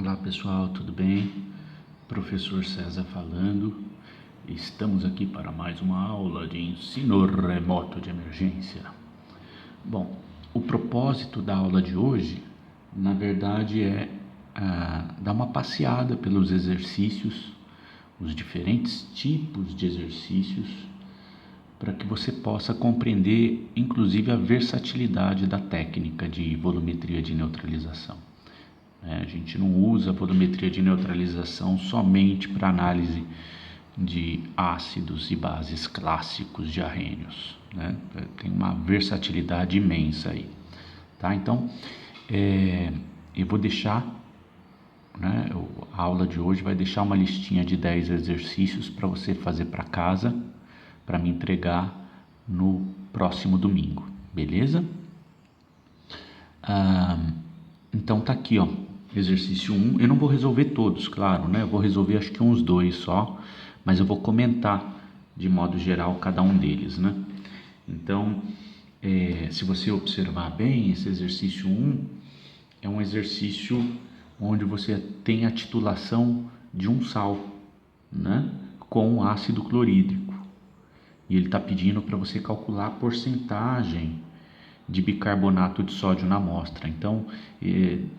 Olá pessoal, tudo bem? Professor César falando. Estamos aqui para mais uma aula de ensino remoto de emergência. Bom, o propósito da aula de hoje, na verdade, é dar uma passeada pelos exercícios, os diferentes tipos de exercícios, para que você possa compreender, inclusive, a versatilidade da técnica de volumetria de neutralização. A gente não usa a volumetria de neutralização somente para análise de ácidos e bases clássicos de arrênios, né? Tem uma versatilidade imensa aí, tá? Então, eu vou deixar, né, a aula de hoje vai deixar uma listinha de 10 exercícios para você fazer para casa, para me entregar no próximo domingo, beleza? Então tá aqui, ó, exercício 1. Eu não vou resolver todos, claro, né? Eu vou resolver acho que uns 2 só, mas eu vou comentar de modo geral cada um deles, né? Então, se você observar bem, esse exercício 1 é um exercício onde você tem a titulação de um sal, né, com ácido clorídrico. E ele está pedindo para você calcular a porcentagem de bicarbonato de sódio na amostra. Então,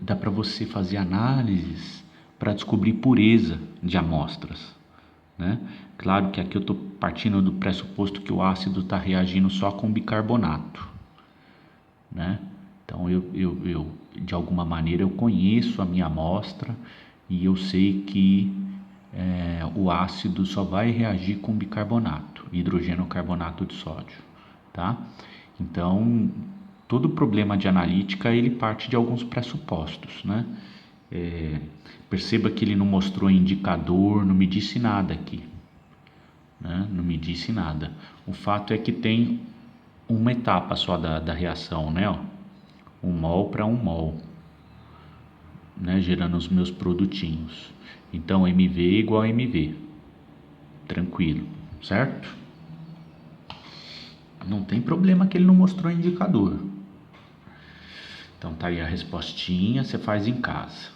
dá para você fazer análises para descobrir pureza de amostras, né? Claro que aqui eu estou partindo do pressuposto que o ácido está reagindo só com bicarbonato, né? Então, eu de alguma maneira eu conheço a minha amostra e eu sei que o ácido só vai reagir com bicarbonato, hidrogênio carbonato de sódio, tá? Então, todo problema de analítica ele parte de alguns pressupostos, né? Perceba que ele não mostrou indicador, não me disse nada aqui, né? Não me disse nada. O fato é que tem uma etapa só da reação, né? 1 mol para 1 mol, né? Gerando os meus produtinhos. Então, MV igual a MV. Tranquilo, certo? Não tem problema que ele não mostrou indicador. Então tá aí a respostinha, você faz em casa.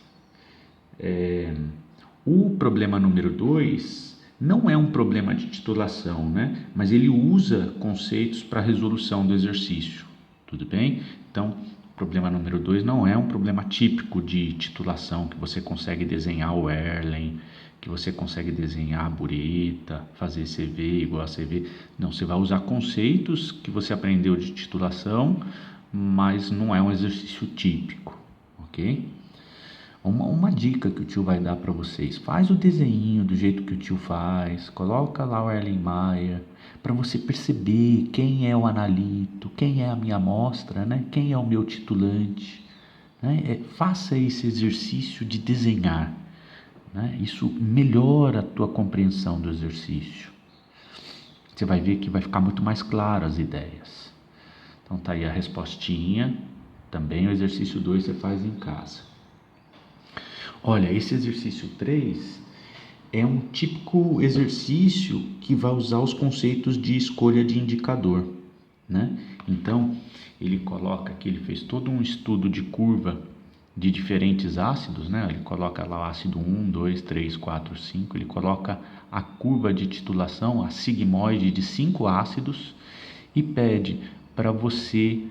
O problema número 2 não é um problema de titulação, né? Mas ele usa conceitos para resolução do exercício, tudo bem? Então, o problema número 2 não é um problema típico de titulação, que você consegue desenhar o Erlen, que você consegue desenhar a bureta, fazer CV igual a CV. Não, você vai usar conceitos que você aprendeu de titulação, mas não é um exercício típico, ok? Uma dica que o tio vai dar para vocês: faz o desenho do jeito que o tio faz, coloca lá o Erlenmeyer, para você perceber quem é o analito, quem é a minha amostra, né? Quem é o meu titulante, né? Faça esse exercício de desenhar, né? Isso melhora a tua compreensão do exercício. Você vai ver que vai ficar muito mais claro as ideias. Então tá aí a respostinha. Também o exercício 2 você faz em casa. Olha, esse exercício 3 é um típico exercício que vai usar os conceitos de escolha de indicador, né? Então, ele coloca aqui, ele fez todo um estudo de curva de diferentes ácidos, né? Ele coloca lá o ácido 1, 2, 3, 4, 5, ele coloca a curva de titulação, a sigmoide de 5 ácidos e pede para você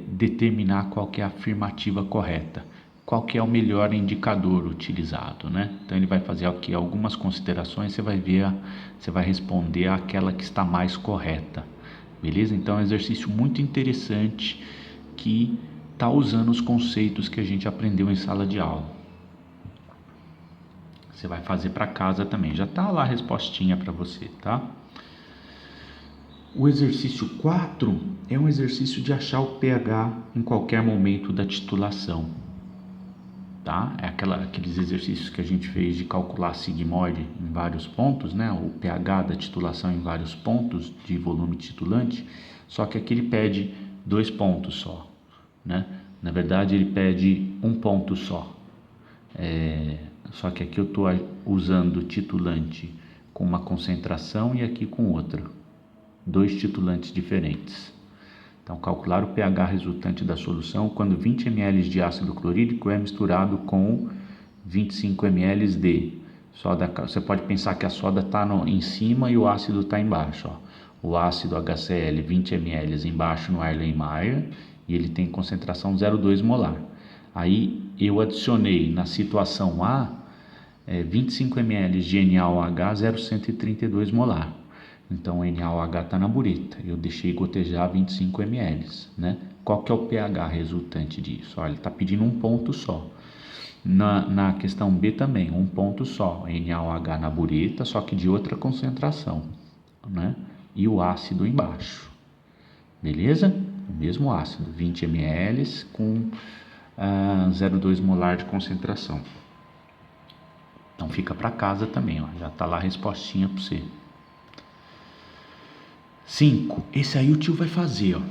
determinar qual que é a afirmativa correta, qual que é o melhor indicador utilizado, né? Então ele vai fazer aqui algumas considerações, você vai ver, você vai responder aquela que está mais correta, beleza? Então é um exercício muito interessante que está usando os conceitos que a gente aprendeu em sala de aula. Você vai fazer para casa também, já está lá a respostinha para você, tá? O exercício 4 é um exercício de achar o pH em qualquer momento da titulação, tá? É aqueles exercícios que a gente fez de calcular a sigmoide em vários pontos, né? O pH da titulação em vários pontos de volume titulante, só que aqui ele pede 2 pontos só, né? Na verdade ele pede 1 ponto só, só que aqui eu estou usando titulante com uma concentração e aqui com outra, 2 titulantes diferentes. Então, calcular o pH resultante da solução quando 20 ml de ácido clorídrico é misturado com 25 ml de soda. Você pode pensar que a soda está em cima e o ácido está embaixo. Ó. O ácido HCl 20 ml embaixo no Erlenmeyer e ele tem concentração 0,2 molar. Aí eu adicionei na situação A 25 ml de NaOH 0,132 molar. Então o NaOH está na bureta. Eu deixei gotejar 25 ml. Né? Qual que é o pH resultante disso? Olha, ele está pedindo um ponto só. Na questão B também, um ponto só. NaOH na bureta, só que de outra concentração. Né? E o ácido embaixo. Beleza? O mesmo ácido, 20 ml com 0,2 molar de concentração. Então fica para casa também, ó. Já tá lá a respostinha para você. 5. Esse aí o tio vai fazer, ó.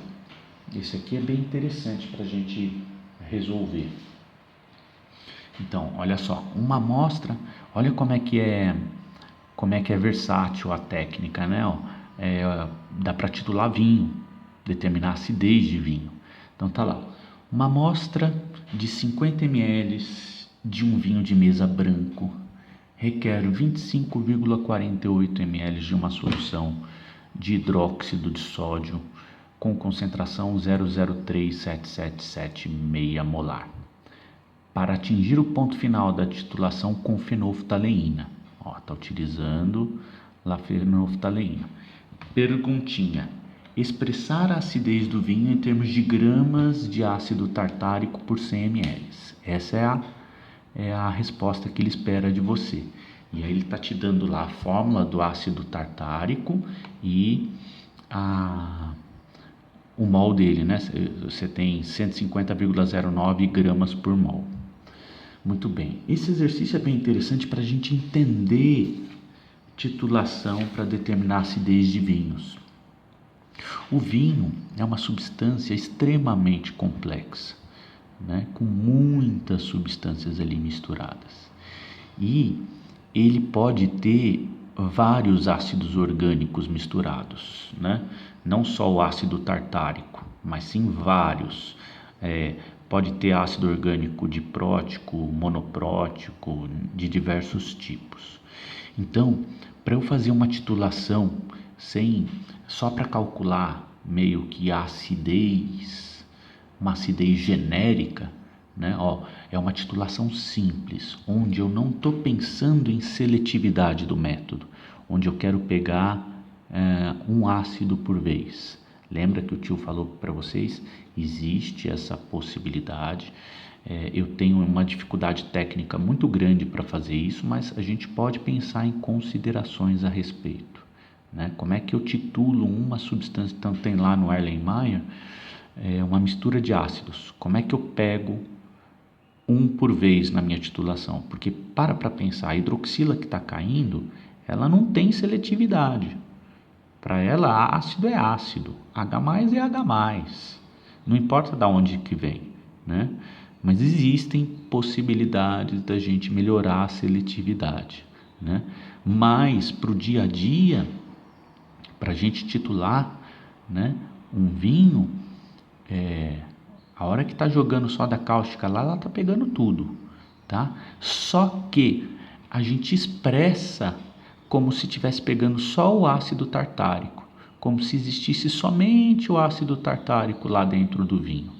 Esse aqui é bem interessante para a gente resolver. Então, olha só, uma amostra, olha como é que é versátil a técnica, né? Ó, dá para titular vinho, determinar a acidez de vinho. Então tá lá, uma amostra de 50 ml de um vinho de mesa branco requer 25,48 ml de uma solução de hidróxido de sódio com concentração 0,03777 molar para atingir o ponto final da titulação com fenolftaleína. Está utilizando a fenolftaleína. Perguntinha: expressar a acidez do vinho em termos de gramas de ácido tartárico por 100 ml. Essa é a resposta que ele espera de você. E aí ele está te dando lá a fórmula do ácido tartárico e o mol dele, né? Você tem 150,09 gramas por mol. Muito bem. Esse exercício é bem interessante para a gente entender titulação para determinar a acidez de vinhos. O vinho é uma substância extremamente complexa, né? Com muitas substâncias ali misturadas. E ele pode ter vários ácidos orgânicos misturados, né? Não só o ácido tartárico, mas sim vários. Pode ter ácido orgânico diprótico, monoprótico, de diversos tipos. Então, para eu fazer uma titulação só para calcular meio que a acidez, uma acidez genérica, né? É uma titulação simples, onde eu não estou pensando em seletividade do método, onde eu quero pegar um ácido por vez. Lembra que o tio falou para vocês? Existe essa possibilidade. Eu tenho uma dificuldade técnica muito grande para fazer isso, mas a gente pode pensar em considerações a respeito, né? Como é que eu titulo uma substância? Então tem lá no Erlenmeyer uma mistura de ácidos. Como é que eu pego um por vez na minha titulação? Porque para pensar, a hidroxila que está caindo, ela não tem seletividade. Para ela, ácido é ácido, H+ é H+. Não importa de onde que vem, né? Mas existem possibilidades da gente melhorar a seletividade, né? Mas para o dia a dia, para a gente titular, né, um vinho, a hora que está jogando soda cáustica lá, ela está pegando tudo, tá? Só que a gente expressa como se estivesse pegando só o ácido tartárico, como se existisse somente o ácido tartárico lá dentro do vinho,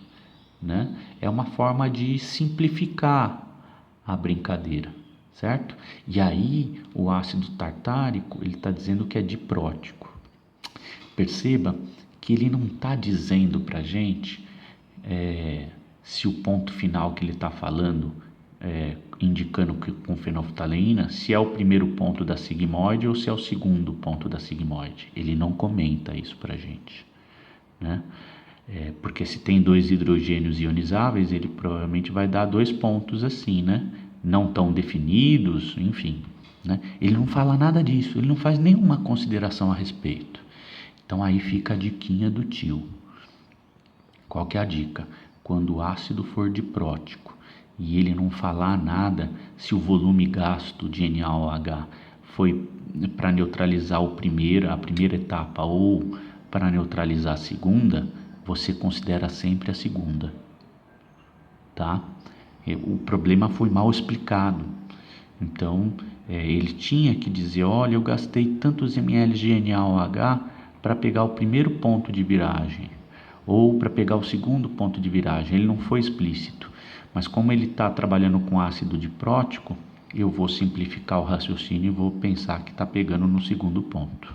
né? É uma forma de simplificar a brincadeira, certo? E aí o ácido tartárico, ele está dizendo que é diprótico. Perceba que ele não está dizendo para a gente se o ponto final que ele está falando, indicando que com fenolftaleína, se é o primeiro ponto da sigmoide ou se é o segundo ponto da sigmoide. Ele não comenta isso para a gente, né? Porque se tem 2 hidrogênios ionizáveis, ele provavelmente vai dar 2 pontos assim, né? Não tão definidos, enfim, né? Ele não fala nada disso, ele não faz nenhuma consideração a respeito. Então aí fica a diquinha do tio. Qual que é a dica? Quando o ácido for diprótico e ele não falar nada se o volume gasto de NaOH foi para neutralizar a primeira etapa ou para neutralizar a segunda, você considera sempre a segunda, tá? O problema foi mal explicado. Então, ele tinha que dizer, olha, eu gastei tantos ml de NaOH para pegar o primeiro ponto de viragem, ou para pegar o segundo ponto de viragem. Ele não foi explícito. Mas como ele está trabalhando com ácido diprótico, eu vou simplificar o raciocínio e vou pensar que está pegando no segundo ponto,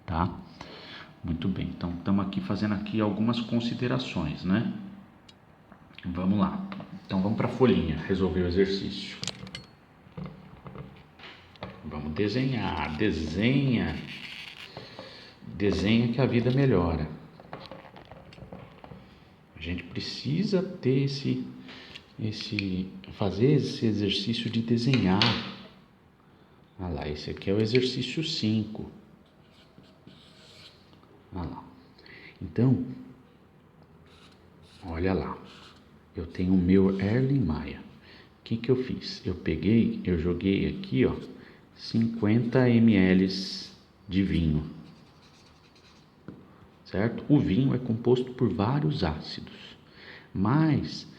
tá? Muito bem, então estamos aqui fazendo aqui algumas considerações, né? Vamos lá. Então vamos para a folhinha, resolver o exercício. Vamos desenhar, desenha que a vida melhora. A gente precisa ter fazer esse exercício de desenhar. Olha lá, esse aqui é o exercício 5. Olha lá. Então, olha lá. Eu tenho o meu Erlenmeyer. O que eu fiz? Eu joguei aqui, ó, 50 ml de vinho. Certo? O vinho é composto por vários ácidos, mas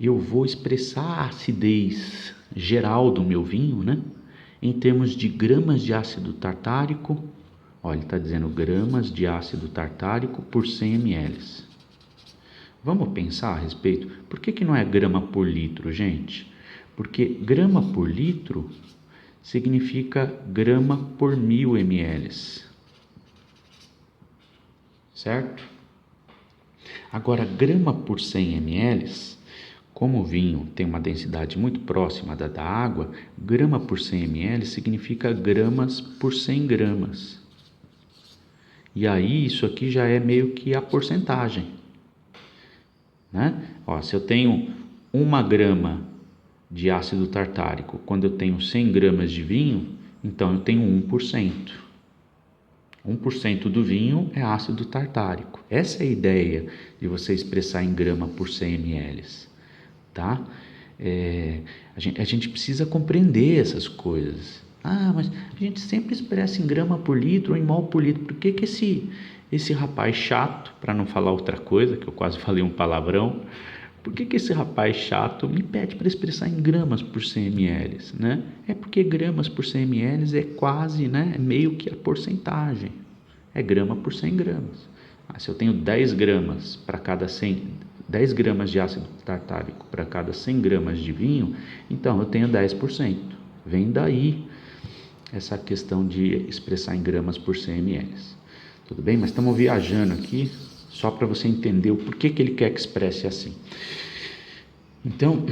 eu vou expressar a acidez geral do meu vinho, né? Em termos de gramas de ácido tartárico. Olha, ele está dizendo gramas de ácido tartárico por 100 ml. Vamos pensar a respeito. Por que não é grama por litro, gente? Porque grama por litro significa grama por 1000 ml. Certo? Agora, grama por 100 ml, como o vinho tem uma densidade muito próxima da água, grama por 100 ml significa gramas por 100 gramas. E aí, isso aqui já é meio que a porcentagem, né? Ó, se eu tenho 1 grama de ácido tartárico, quando eu tenho 100 gramas de vinho, então eu tenho 1%. 1% do vinho é ácido tartárico. Essa é a ideia de você expressar em grama por 100 ml, tá? A gente precisa compreender essas coisas. Ah, mas a gente sempre expressa em grama por litro ou em mol por litro. Por que esse rapaz chato, para não falar outra coisa, que eu quase falei um palavrão, por que esse rapaz chato me pede para expressar em gramas por 100 ml, né? É porque gramas por 100 ml é quase, né? É meio que a porcentagem. É grama por 100 gramas. Se eu tenho 10 gramas para cada 10 gramas de ácido tartárico para cada 100 gramas de vinho, então eu tenho 10%. Vem daí essa questão de expressar em gramas por 100 ml. Tudo bem? Mas estamos viajando aqui só para você entender o porquê que ele quer que expresse assim. Então,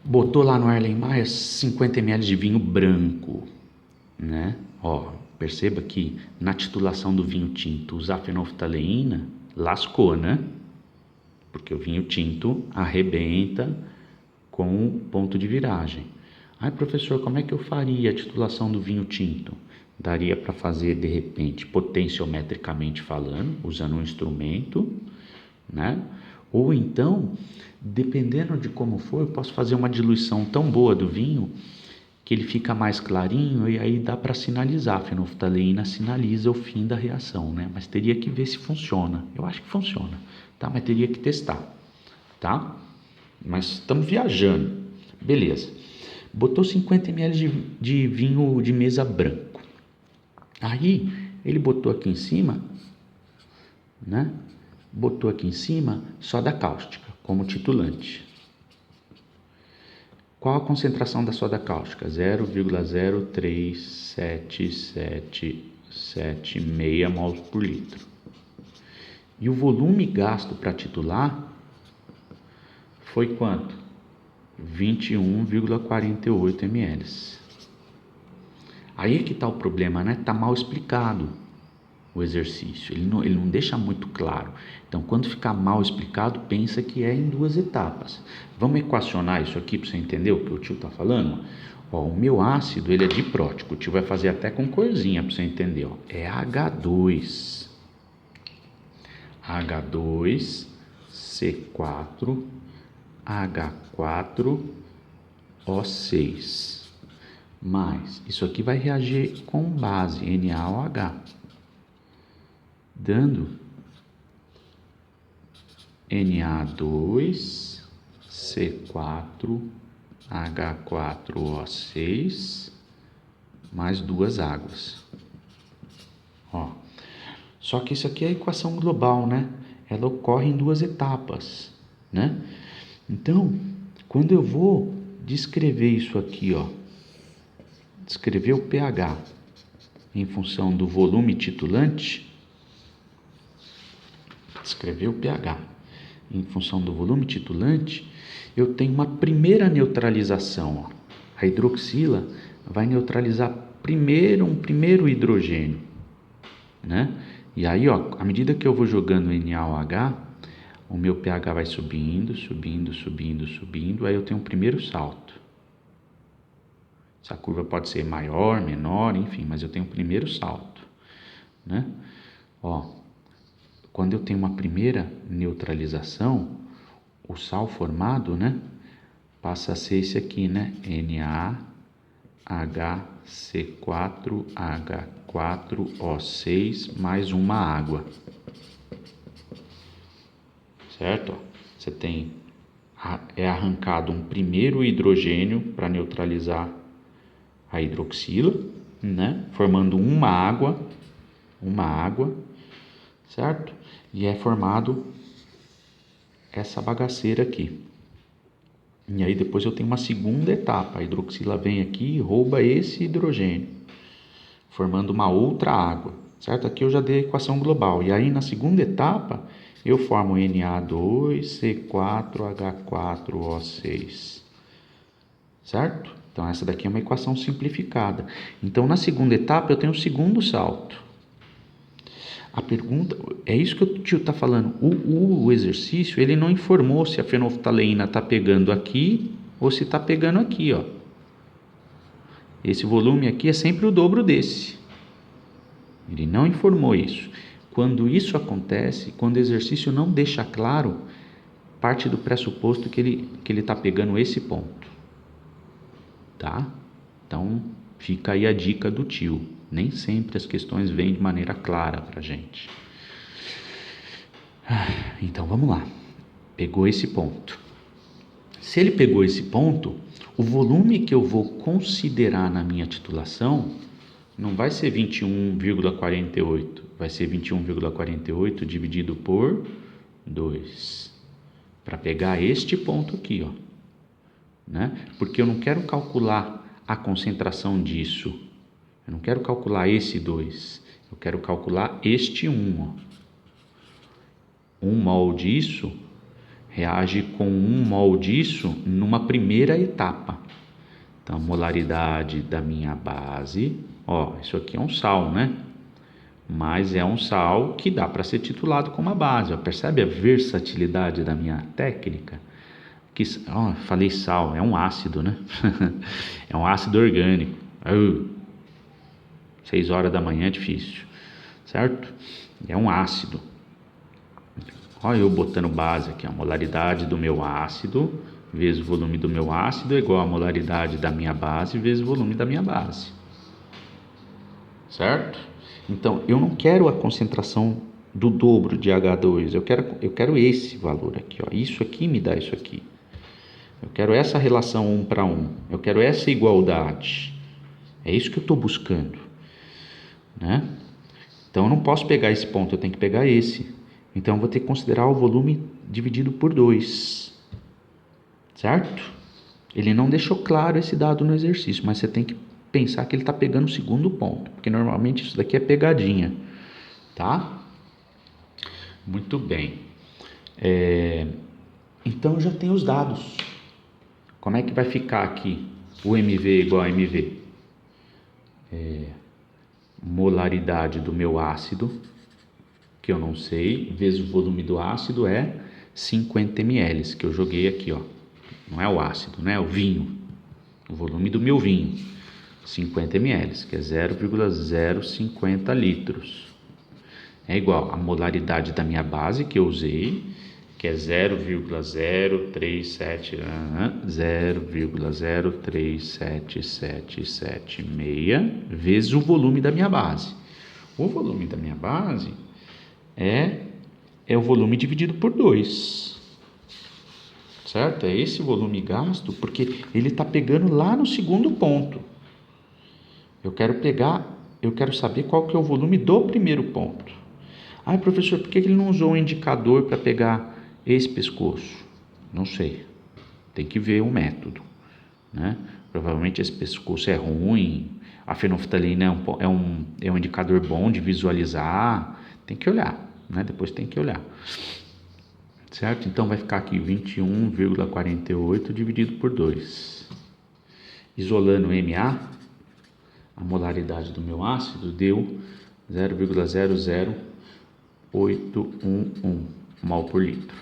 botou lá no Erlenmeyer 50 ml de vinho branco, né? Ó, perceba que na titulação do vinho tinto usar fenolftaleína lascou, né? Porque o vinho tinto arrebenta com o ponto de viragem. Ai, professor, como é que eu faria a titulação do vinho tinto? Daria para fazer, de repente, potenciometricamente falando, usando um instrumento, né? Ou então, dependendo de como for, eu posso fazer uma diluição tão boa do vinho que ele fica mais clarinho e aí dá para sinalizar. A fenolftaleína sinaliza o fim da reação, né? Mas teria que ver se funciona. Eu acho que funciona, tá? Mas teria que testar, tá? Mas estamos viajando. Beleza. Botou 50 ml de vinho de mesa branco. Aí, ele botou aqui em cima, né? Botou aqui em cima soda cáustica como titulante. Qual a concentração da soda cáustica? 0,0377776 mols por litro. E o volume gasto para titular foi quanto? 21,48 ml. Aí é que está o problema, né? Está mal explicado o exercício. Ele não deixa muito claro. Então, quando ficar mal explicado, pensa que é em 2 etapas. Vamos equacionar isso aqui para você entender o que o tio está falando? Ó, o meu ácido ele é diprótico. O tio vai fazer até com corzinha para você entender. Ó. É H2. H2C4 H4O6. Mas isso aqui vai reagir com base NaOH, dando Na2 C4H4O6 mais 2 águas. Ó. Só que isso aqui é a equação global, né? Ela ocorre em 2 etapas, né? Então, quando eu vou descrever isso aqui, ó, descrever o pH em função do volume titulante, descrever o pH em função do volume titulante, eu tenho uma primeira neutralização, ó. A hidroxila vai neutralizar um primeiro hidrogênio, né? E aí, ó, à medida que eu vou jogando NaOH, o meu pH vai subindo, aí eu tenho um primeiro salto. Essa curva pode ser maior, menor, enfim, mas eu tenho um primeiro salto, né? Ó, quando eu tenho uma primeira neutralização, o sal formado, né, passa a ser esse aqui, né? NaHC4H4O6 mais uma água. Certo? Você tem arrancado um primeiro hidrogênio para neutralizar a hidroxila, né? Formando uma água, certo? E é formado essa bagaceira aqui. E aí depois eu tenho uma segunda etapa, a hidroxila vem aqui e rouba esse hidrogênio, formando uma outra água, certo? Aqui eu já dei a equação global. E aí na segunda etapa eu formo Na2C4H4O6, certo? Então essa daqui é uma equação simplificada. Então na segunda etapa eu tenho o segundo salto. A pergunta, é isso que o tio está falando, o exercício ele não informou se a fenolftaleína está pegando aqui ou se está pegando aqui, ó. Esse volume aqui é sempre o dobro desse. Ele não informou isso. Quando isso acontece, quando o exercício não deixa claro, parte do pressuposto que ele está pegando esse ponto. Tá? Então, fica aí a dica do tio. Nem sempre as questões vêm de maneira clara para a gente. Então, vamos lá. Pegou esse ponto. Se ele pegou esse ponto, o volume que eu vou considerar na minha titulação não vai ser 21,48, vai ser 21,48 dividido por 2, para pegar este ponto aqui, ó, né? Porque eu não quero calcular a concentração disso, eu não quero calcular esse 2, eu quero calcular este 1, ó. 1 mol disso reage com 1 mol disso numa primeira etapa. Então, a molaridade da minha base, ó, isso aqui é um sal, né? Mas é um sal que dá para ser titulado como uma base, ó. Percebe a versatilidade da minha técnica? Que, ó, falei sal, é um ácido, né? É um ácido orgânico. 6 horas da manhã é difícil, certo? É um ácido. Olha eu botando base aqui, a molaridade do meu ácido vezes o volume do meu ácido é igual a molaridade da minha base vezes o volume da minha base. Certo? Então, eu não quero a concentração do dobro de H2, eu quero esse valor aqui, ó. Isso aqui me dá isso aqui. Eu quero essa relação 1 para 1, eu quero essa igualdade. É isso que eu estou buscando, né? Então, eu não posso pegar esse ponto, eu tenho que pegar esse. Então, eu vou ter que considerar o volume dividido por 2. Certo? Ele não deixou claro esse dado no exercício, mas você tem que pensar que ele está pegando o segundo ponto, porque normalmente isso daqui é pegadinha, tá? Muito bem. Então, eu já tenho os dados. Como é que vai ficar aqui o MV igual a MV? Molaridade do meu ácido, que eu não sei, vezes o volume do ácido é 50 ml, que eu joguei aqui, ó. Não é o ácido, né? É o vinho. O volume do meu vinho. 50 ml, que é 0,050 litros. É igual a molaridade da minha base que eu usei, que é 0,03776 vezes o volume da minha base. O volume da minha base é o volume dividido por 2. certo? É esse volume gasto, porque ele está pegando lá no segundo ponto. Eu quero saber qual que é o volume do primeiro ponto. Ah, professor, por que ele não usou um indicador para pegar esse pescoço? Não sei. Tem que ver o método, né? Provavelmente esse pescoço é ruim. A fenolftalina é um indicador bom de visualizar. Tem que olhar, né? Depois tem que olhar. Certo? Então vai ficar aqui 21,48 dividido por 2. Isolando MA, a molaridade do meu ácido deu 0,00811 mol por litro.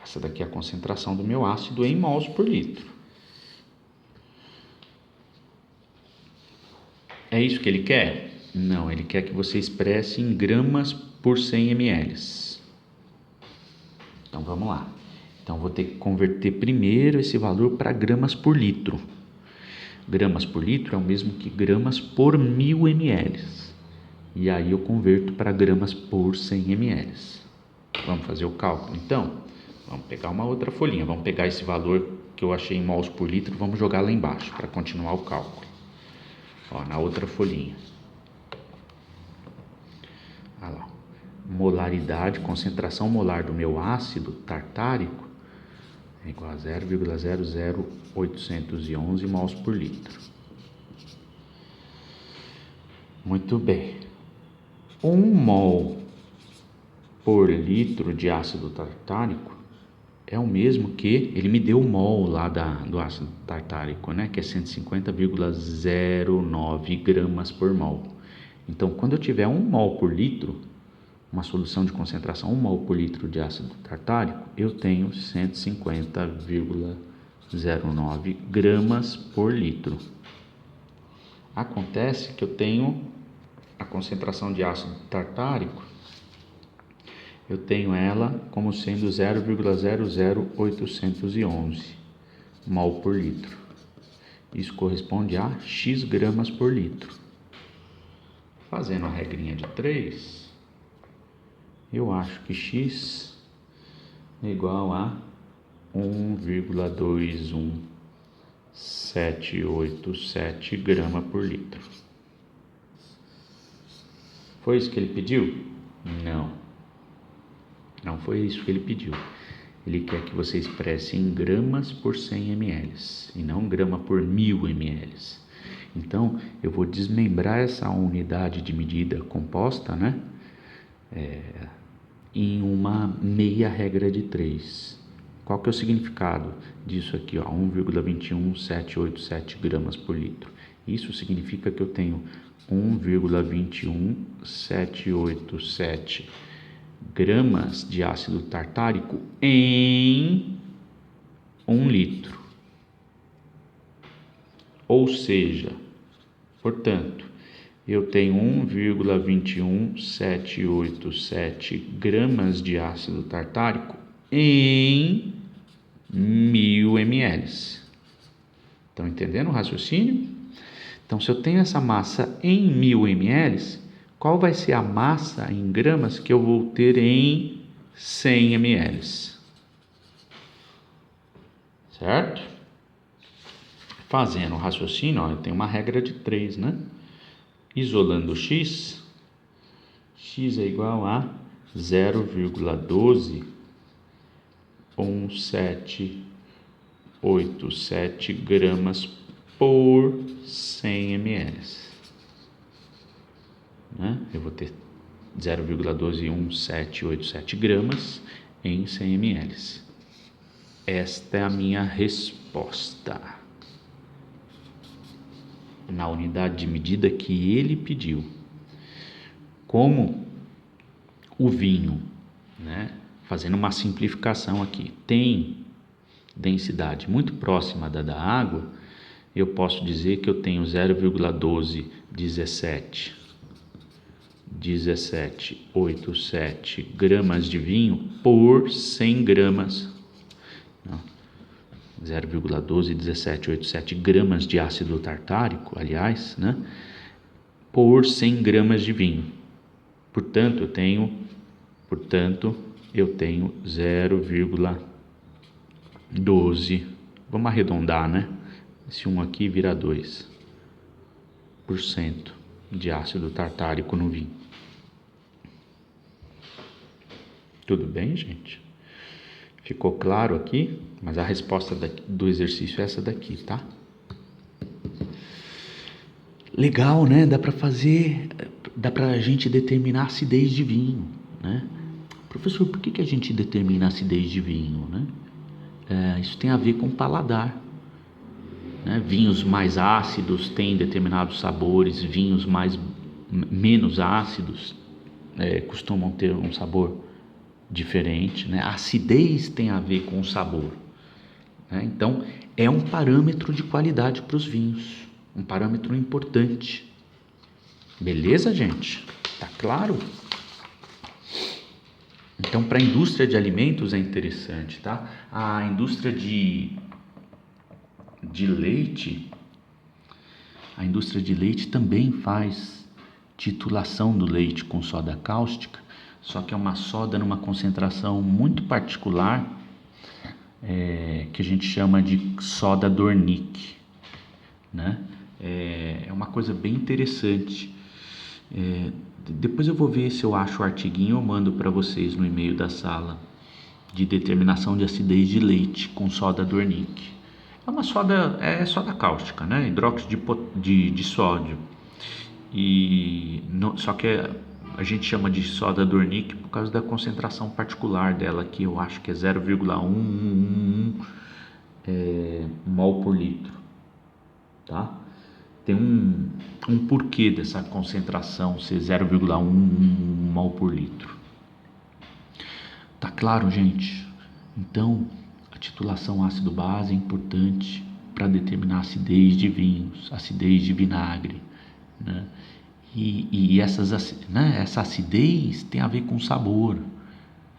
Essa daqui é a concentração do meu ácido em mols por litro. É isso que ele quer? Não, ele quer que você expresse em gramas por 100 ml. Então vamos lá. Então vou ter que converter primeiro esse valor para gramas por litro. Gramas por litro é o mesmo que gramas por 1000 ml. E aí eu converto para gramas por 100 ml. Vamos fazer o cálculo então? Vamos pegar uma outra folhinha. Vamos pegar esse valor que eu achei em mols por litro, vamos jogar lá embaixo para continuar o cálculo. Ó, na outra folhinha. Olha lá. Molaridade, concentração molar do meu ácido tartárico é igual a 0,00811 mols por litro. Muito bem. 1 mol por litro de ácido tartárico é o mesmo que, ele me deu o mol lá do ácido tartárico, né? Que é 150,09 gramas por mol. Então, quando eu tiver 1 mol por litro, uma solução de concentração 1 mol por litro de ácido tartárico, eu tenho 150,09 gramas por litro. Acontece que eu tenho a concentração de ácido tartárico, eu tenho ela como sendo 0,00811 mol por litro. Isso corresponde a X gramas por litro. Fazendo a regrinha de 3, eu acho que X é igual a 1,21787 grama por litro. Foi isso que ele pediu? Não foi isso que ele pediu. Ele quer que você expresse em gramas por 100 ml e não grama por 1000 ml. Então, eu vou desmembrar essa unidade de medida composta, né? Em uma meia regra de 3. Qual que é o significado disso aqui? 1,21787 gramas por litro. Isso significa que eu tenho 1,21787 gramas de ácido tartárico em 1 litro. Ou seja, portanto, eu tenho 1,21787 gramas de ácido tartárico em 1000 ml. Estão entendendo o raciocínio? Então, se eu tenho essa massa em 1000 ml, qual vai ser a massa em gramas que eu vou ter em 100 ml? Certo? Fazendo o raciocínio, eu tenho uma regra de 3, né? Isolando X é igual a 0,121787 gramas por 100 ml. Né? Eu vou ter 0,121787 gramas em 100 ml. Esta é a minha resposta na unidade de medida que ele pediu. Como o vinho, né, fazendo uma simplificação aqui, tem densidade muito próxima da água, eu posso dizer que eu tenho 0,121787 gramas de vinho por 100 gramas. 0,121787 gramas de ácido tartárico, aliás, né, por 100 gramas de vinho. Portanto, eu tenho eu tenho 0,12. Vamos arredondar, né? Esse 1 aqui vira 2% de ácido tartárico no vinho. Tudo bem, gente? Ficou claro aqui? Mas a resposta do exercício é essa daqui, tá? Legal, né? Dá pra gente determinar a acidez de vinho, né? Professor, por que a gente determina a acidez de vinho, né? Isso tem a ver com o paladar, né? Vinhos mais ácidos têm determinados sabores, vinhos menos ácidos costumam ter um sabor diferente, né? A acidez tem a ver com o sabor, né? Então é um parâmetro de qualidade para os vinhos, um parâmetro importante. Beleza, gente? Tá claro? Então, para a indústria de alimentos é interessante, tá? A indústria de leite, a indústria de leite também faz titulação do leite com soda cáustica, só que é uma soda numa concentração muito particular, que a gente chama de soda Dornick, né? É uma coisa bem interessante. Depois eu vou ver se eu acho o artiguinho, eu mando para vocês no e-mail da sala, de determinação de acidez de leite com soda Dornick. É uma soda, soda cáustica, né? Hidróxido de sódio. Só que a gente chama de soda Dornick por causa da concentração particular dela, que eu acho que é 0,111 mol por litro, tá? Tem um porquê dessa concentração ser 0,1 mol por litro. Tá claro, gente? Então, a titulação ácido-base é importante para determinar a acidez de vinhos, acidez de vinagre, né? E essa acidez tem a ver com sabor.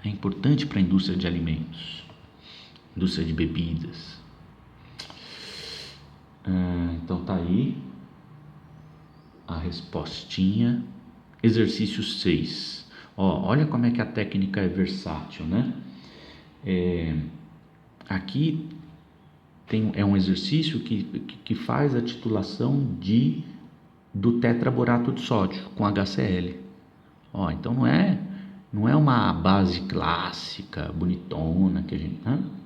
É importante para a indústria de alimentos, indústria de bebidas. Então tá aí a respostinha. Exercício 6. Olha como é que a técnica é versátil, né? Aqui é um exercício que faz a titulação do tetraborato de sódio com HCl. Então não é uma base clássica, bonitona que a gente...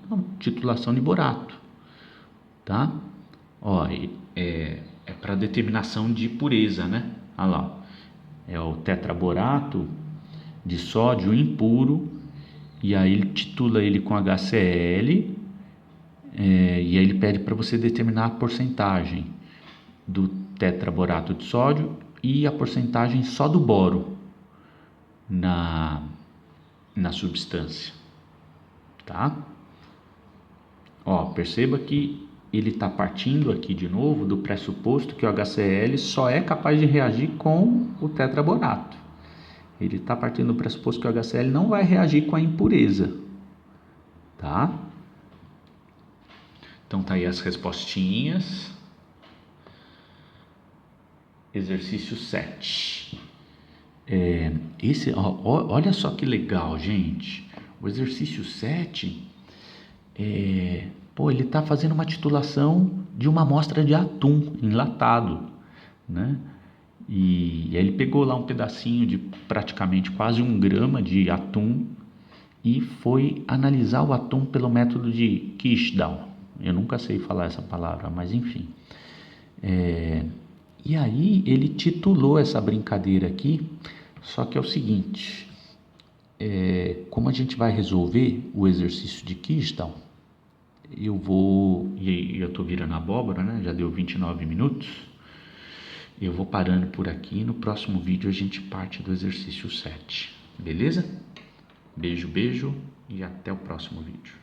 Não, titulação de borato, tá? É para determinação de pureza, né? Olha lá, é o tetraborato de sódio impuro, e aí ele titula ele com HCl, e aí ele pede para você determinar a porcentagem do tetraborato de sódio e a porcentagem só do boro na substância, tá? Perceba que ele está partindo aqui de novo do pressuposto que o HCl só é capaz de reagir com o tetraborato. Ele está partindo do pressuposto que o HCl não vai reagir com a impureza, tá? Então tá aí as respostinhas. Exercício 7. Olha só que legal, gente. O exercício 7 ele está fazendo uma titulação de uma amostra de atum enlatado, né? E aí ele pegou lá um pedacinho de praticamente quase 1 grama de atum e foi analisar o atum pelo método de Kirschbaum. Eu nunca sei falar essa palavra, mas enfim. E aí ele titulou essa brincadeira aqui, só que é o seguinte, como a gente vai resolver o exercício de Kirschbaum, eu estou virando a abóbora, né? Já deu 29 minutos. Eu vou parando por aqui. No próximo vídeo a gente parte do exercício 7. Beleza? Beijo, beijo e até o próximo vídeo.